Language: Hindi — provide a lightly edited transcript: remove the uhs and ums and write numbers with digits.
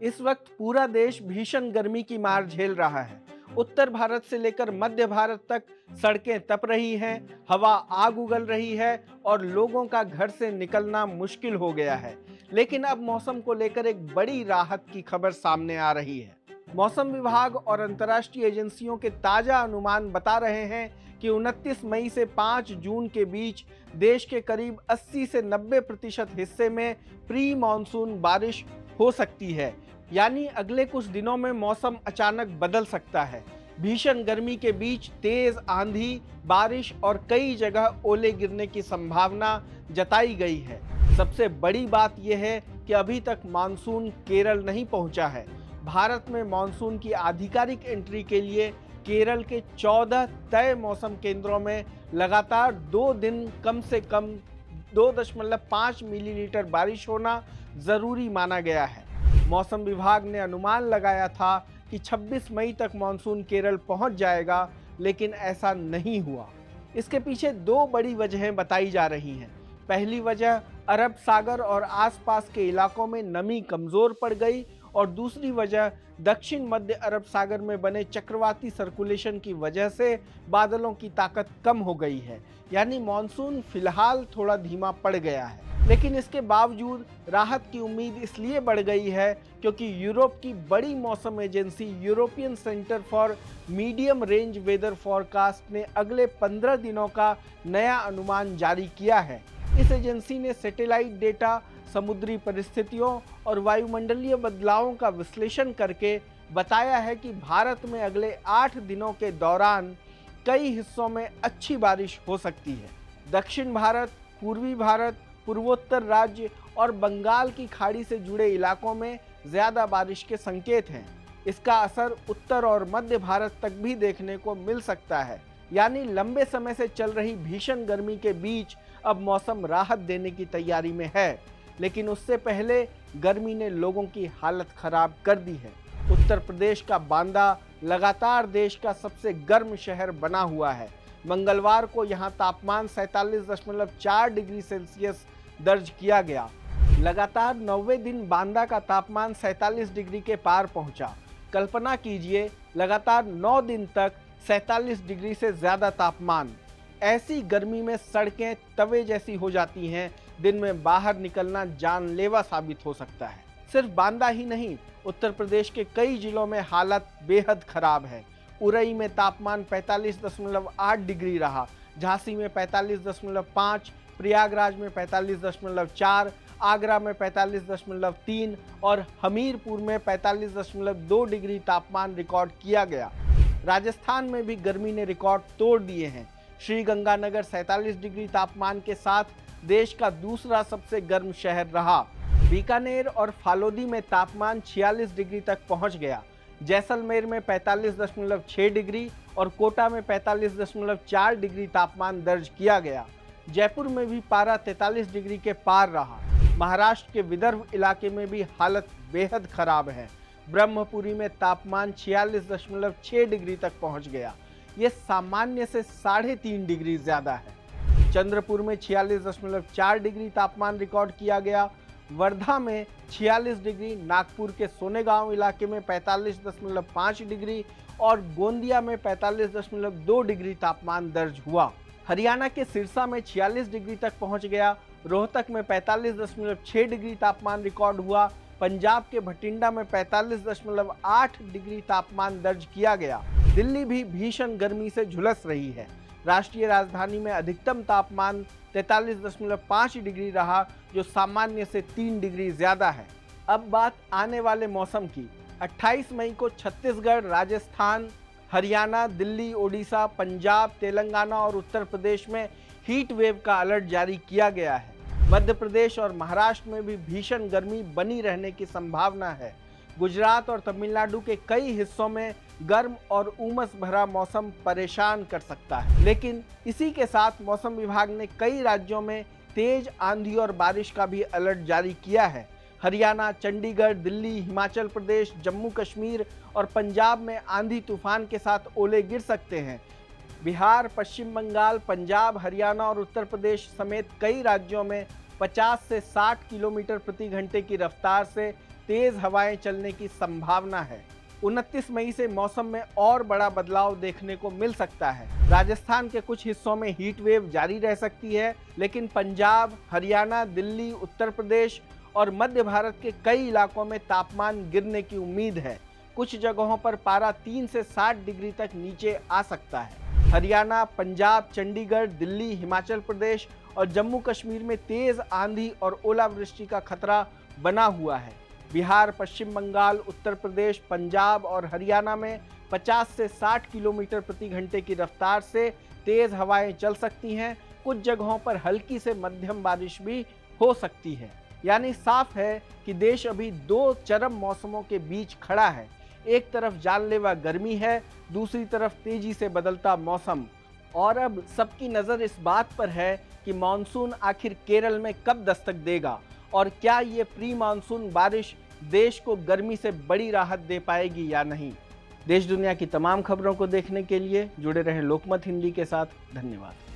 इस वक्त पूरा देश भीषण गर्मी की मार झेल रहा है। उत्तर भारत से लेकर मध्य भारत तक सड़कें तप रही हैं, हवा आग उगल रही है और लोगों का घर से निकलना मुश्किल हो गया है। लेकिन अब मौसम को लेकर एक बड़ी राहत की खबर सामने आ रही है। मौसम विभाग और अंतर्राष्ट्रीय एजेंसियों के ताजा अनुमान बता रहे हैं कि 29 मई से 5 जून के बीच देश के करीब 80 से 90% हिस्से में प्री मानसून बारिश हो सकती है। यानी अगले कुछ दिनों में मौसम अचानक बदल सकता है। भीषण गर्मी के बीच तेज आंधी, बारिश और कई जगह ओले गिरने की संभावना जताई गई है। सबसे बड़ी बात यह है कि अभी तक मानसून केरल नहीं पहुंचा है। भारत में मानसून की आधिकारिक एंट्री के लिए केरल के 14 तय मौसम केंद्रों में लगातार 2 दिन कम से कम 2.5 मिलीमीटर बारिश होना जरूरी माना गया है। मौसम विभाग ने अनुमान लगाया था कि 26 मई तक मानसून केरल पहुंच जाएगा, लेकिन ऐसा नहीं हुआ। इसके पीछे दो बड़ी वजहें बताई जा रही हैं। पहली वजह, अरब सागर और आसपास के इलाकों में नमी कमजोर पड़ गई और दूसरी वजह, दक्षिण मध्य अरब सागर में बने चक्रवाती सर्कुलेशन की वजह से बादलों की ताकत कम हो गई है। यानी मानसून फिलहाल थोड़ा धीमा पड़ गया है। लेकिन इसके बावजूद राहत की उम्मीद इसलिए बढ़ गई है क्योंकि यूरोप की बड़ी मौसम agency European Centre for Medium Range Weather Forecast ने अगले 15 दिनों का नया अनुमान जारी किया है। इस एजेंसी ने सैटेलाइट डेटा, समुद्री परिस्थितियों और वायुमंडलीय बदलावों का विश्लेषण करके बताया है कि भारत में अगले 8 दिनों के दौरान कई हिस्सों में अच्छी बारिश हो सकती है। दक्षिण भारत, पूर्वी भारत, पूर्वोत्तर राज्य और बंगाल की खाड़ी से जुड़े इलाकों में ज्यादा बारिश के संकेत हैं। इसका असर उत्तर और मध्य भारत तक भी देखने को मिल सकता है। यानी लंबे समय से चल रही भीषण गर्मी के बीच अब मौसम राहत देने की तैयारी में है, लेकिन उससे पहले गर्मी ने लोगों की हालत खराब कर दी है। उत्तर प्रदेश का बांदा लगातार देश का सबसे गर्म शहर बना हुआ है। मंगलवार को यहां तापमान 47.4 डिग्री सेल्सियस दर्ज किया गया। लगातार 9वें दिन बांदा का तापमान 47 डिग्री के पार पहुंचा। कल्पना कीजिए, लगातार 9 दिन तक 47 डिग्री से ज्यादा तापमान। ऐसी गर्मी में सड़कें तवे जैसी हो जाती हैं। दिन में बाहर निकलना जानलेवा साबित हो सकता है। सिर्फ बांदा ही नहीं, उत्तर प्रदेश के कई जिलों में हालत बेहद खराब है। उरई में तापमान 45.8 डिग्री रहा, झांसी में 45.5, प्रयागराज में 45.4, आगरा में 45.3 और हमीरपुर में 45.2 डिग्री तापमान रिकॉर्ड किया गया। राजस्थान में भी गर्मी ने रिकॉर्ड तोड़ दिए हैं। श्रीगंगानगर 47 डिग्री तापमान के साथ देश का दूसरा सबसे गर्म शहर रहा। बीकानेर और फालोदी में तापमान 46 डिग्री तक पहुंच गया। जैसलमेर में 45.6 डिग्री और कोटा में 45.4 डिग्री तापमान दर्ज किया गया। जयपुर में भी पारा 43 डिग्री के पार रहा। महाराष्ट्र के विदर्भ इलाके में भी हालत बेहद खराब है। ब्रह्मपुरी में तापमान 46.6 डिग्री तक पहुंच गया। ये सामान्य से 3.5 डिग्री ज्यादा है। चंद्रपुर में 46.4 डिग्री तापमान रिकॉर्ड किया गया। वर्धा में 46 डिग्री, नागपुर के सोनेगांव इलाके में 45.5 डिग्री और गोंदिया में 45.2 डिग्री तापमान दर्ज हुआ। हरियाणा के सिरसा में 46 डिग्री तक पहुंच गया। रोहतक में 45.6 डिग्री तापमान रिकॉर्ड हुआ। पंजाब के भटिंडा में 45.8 डिग्री तापमान दर्ज किया गया। दिल्ली भी भीषण गर्मी से झुलस रही है। राष्ट्रीय राजधानी में अधिकतम तापमान 43.5 डिग्री रहा, जो सामान्य से 3 डिग्री ज्यादा है। अब बात आने वाले मौसम की। 28 मई को छत्तीसगढ़, राजस्थान, हरियाणा, दिल्ली, ओडिशा, पंजाब, तेलंगाना और उत्तर प्रदेश में हीट वेव का अलर्ट जारी किया गया है। मध्य प्रदेश और महाराष्ट्र में भी भीषण गर्मी बनी रहने की संभावना है। गुजरात और तमिलनाडु के कई हिस्सों में गर्म और उमस भरा मौसम परेशान कर सकता है। लेकिन इसी के साथ मौसम विभाग ने कई राज्यों में तेज आंधी और बारिश का भी अलर्ट जारी किया है। हरियाणा, चंडीगढ़, दिल्ली, हिमाचल प्रदेश, जम्मू कश्मीर और पंजाब में आंधी तूफान के साथ ओले गिर सकते हैं। बिहार, पश्चिम बंगाल, पंजाब, हरियाणा और उत्तर प्रदेश समेत कई राज्यों में 50 से 60 किलोमीटर प्रति घंटे की रफ्तार से तेज हवाएं चलने की संभावना है। 29 मई से मौसम में और बड़ा बदलाव देखने को मिल सकता है। राजस्थान के कुछ हिस्सों में हीट वेव जारी रह सकती है, लेकिन पंजाब, हरियाणा, दिल्ली, उत्तर प्रदेश और मध्य भारत के कई इलाकों में तापमान गिरने की उम्मीद है। कुछ जगहों पर पारा 3 से 60 डिग्री तक नीचे आ सकता है। हरियाणा, पंजाब, चंडीगढ़, दिल्ली, हिमाचल प्रदेश और जम्मू कश्मीर में तेज आंधी और ओलावृष्टि का खतरा बना हुआ है। बिहार, पश्चिम बंगाल, उत्तर प्रदेश, पंजाब और हरियाणा में 50 से 60 किलोमीटर प्रति घंटे की रफ्तार से तेज हवाएं चल सकती हैं। कुछ जगहों पर हल्की से मध्यम बारिश भी हो सकती है। यानी साफ है कि देश अभी दो चरम मौसमों के बीच खड़ा है। एक तरफ जानलेवा गर्मी है, दूसरी तरफ तेजी से बदलता मौसम। और अब सबकी नज़र इस बात पर है कि मानसून आखिर केरल में कब दस्तक देगा और क्या ये प्री मानसून बारिश देश को गर्मी से बड़ी राहत दे पाएगी या नहीं। देश दुनिया की तमाम खबरों को देखने के लिए जुड़े रहें लोकमत हिंदी के साथ। धन्यवाद।